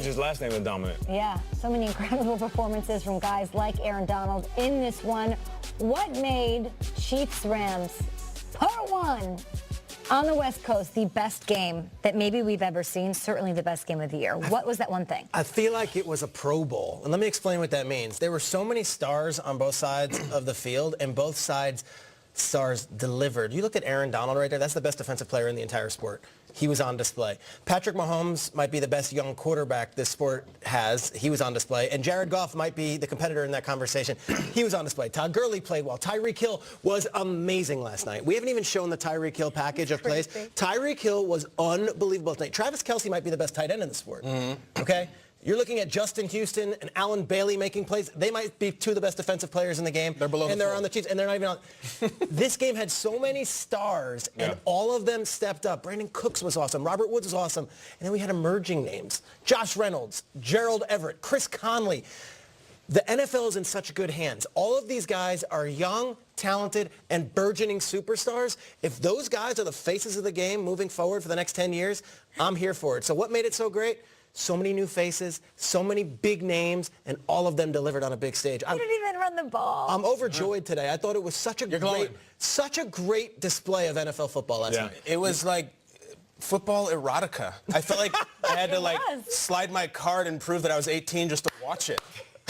His last name is Dominic. Yeah, so many incredible performances from guys like Aaron Donald in this one. What made Chiefs-Rams Part 1 on the West Coast the best game that maybe we've ever seen, certainly the best game of the year? What was that one thing? I feel like it was a Pro Bowl. And let me explain what that means. There were so many stars on both sides of the field, and both sides stars delivered. You look at Aaron Donald right there. That's the best defensive player in the entire sport. He was on display. Patrick Mahomes might be the best young quarterback this sport has. He was on display. And Jared Goff might be the competitor in that conversation. He was on display. Todd Gurley played well. Tyreek Hill was amazing last night. We haven't even shown the Tyreek Hill package of plays. Tyreek Hill was unbelievable tonight. Travis Kelce might be the best tight end in the sport. Okay? You're looking at Justin Houston and Alan Bailey making plays. They might be two of the best defensive players in the game. They're below and the they're fold. on the Chiefs, and they're not even on. This game had so many stars, and all of them stepped up. Brandon Cooks was awesome. Robert Woods was awesome. And then we had emerging names. Josh Reynolds, Gerald Everett, Chris Conley. The NFL is in such good hands. All of these guys are young, talented, and burgeoning superstars. If those guys are the faces of the game moving forward for the next 10 years, I'm here for it. So what made it so great? So many new faces, so many big names, and all of them delivered on a big stage. You didn't even run the ball. I'm overjoyed today. I thought it was such a great display of NFL football last night. It was like football erotica. I felt like I had to slide my card and prove that I was 18 just to watch it.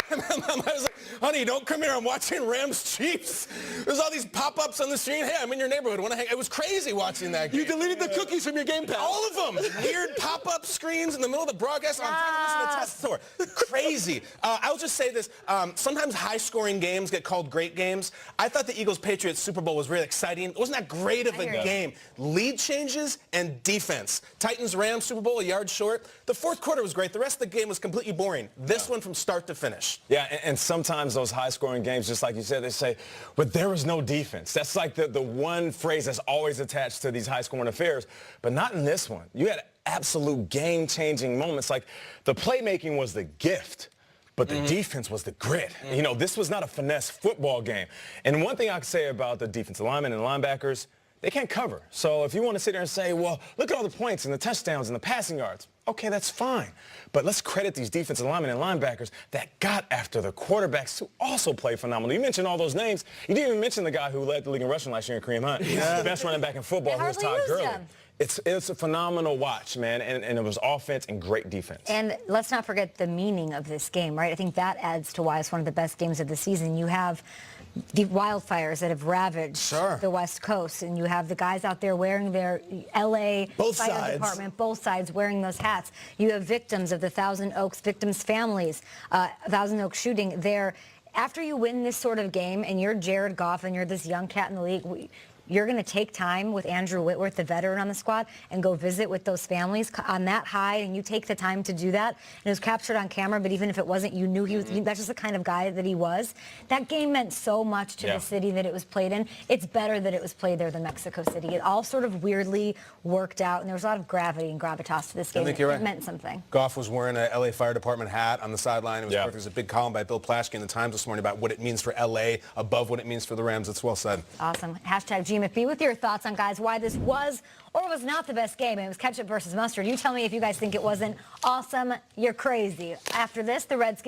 I was like, honey, don't come here. I'm watching Rams Chiefs. There's all these pop-ups on the screen. Hey, I'm in your neighborhood. Want to hang? It was crazy watching that game. You deleted the cookies from your Game Pass. All of them. Weird pop-up screens in the middle of the broadcast. I'm trying to listen to Test Tour. Crazy. I'll just say this. Sometimes high-scoring games get called great games. I thought the Eagles-Patriots Super Bowl was really exciting. It wasn't that great of a game. Lead changes and defense. Titans-Rams Super Bowl, a yard short. The fourth quarter was great. The rest of the game was completely boring. This one from start to finish. Yeah, and sometimes those high-scoring games, just like you said, they say, but there was no defense. That's like the one phrase that's always attached to these high-scoring affairs, but not in this one. You had absolute game-changing moments. Like, the playmaking was the gift, but the defense was the grit. You know, this was not a finesse football game. And one thing I can say about the defensive linemen and linebackers, they can't cover. So if you want to sit there and say, well, look at all the points and the touchdowns and the passing yards, okay, that's fine. But let's credit these defensive linemen and linebackers that got after the quarterbacks who also played phenomenal. You mentioned all those names. You didn't even mention the guy who led the league in rushing last year in Kareem Hunt. The best running back in football, who was Todd Gurley. It's a phenomenal watch, man, and it was offense and great defense. And let's not forget the meaning of this game, right? I think that adds to why it's one of the best games of the season. You have the wildfires that have ravaged the West Coast, and you have the guys out there wearing their L.A. Fire Department, both sides wearing those hats. You have victims of the Thousand Oaks, victims' families, Thousand Oaks shooting there. After you win this sort of game, and you're Jared Goff, and you're this young cat in the league, you're going to take time with Andrew Whitworth, the veteran on the squad, and go visit with those families on that high, and you take the time to do that. And it was captured on camera, but even if it wasn't, you knew he was. That's just the kind of guy that he was. That game meant so much to the city that it was played in. It's better that it was played there than Mexico City. It all sort of weirdly worked out, and there was a lot of gravity and gravitas to this game. I think you're right. It meant something. Goff was wearing a L.A. Fire Department hat on the sideline. It was perfect. There's a big column by Bill Plaschke in the Times this morning about what it means for L.A. above what it means for the Rams. It's well said. Awesome. Hashtag GMFB with your thoughts on, guys, why this was or was not the best game. It was ketchup versus mustard. You tell me if you guys think it wasn't awesome. You're crazy. After this, the Redskins